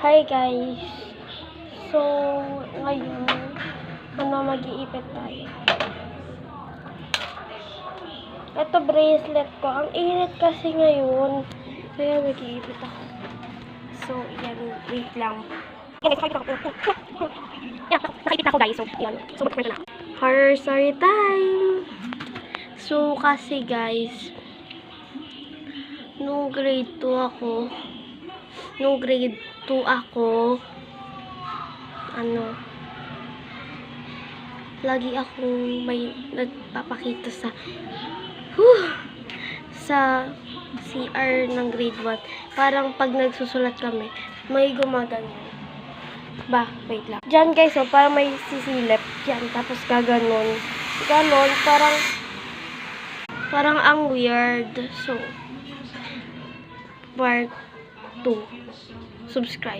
Hi guys! So, ngayon, mag-iipit tayo. Ito bracelet ko. Ang init kasi ngayon. Kaya mag-iipit ako. So, yan. Wait lang. Nakaipit ako guys. So, yan. So, mag-iipit na. Horror story time! So, kasi guys, nung grade 2 ako, lagi akong may nagpapakita sa CR ng grade 1. Parang pag nagsusulat kami, may gumaganyan. Wait lang. Diyan guys, parang may sisilip. Diyan, tapos gaganon. Ganon, parang ang weird. So, part 2. Subscribe.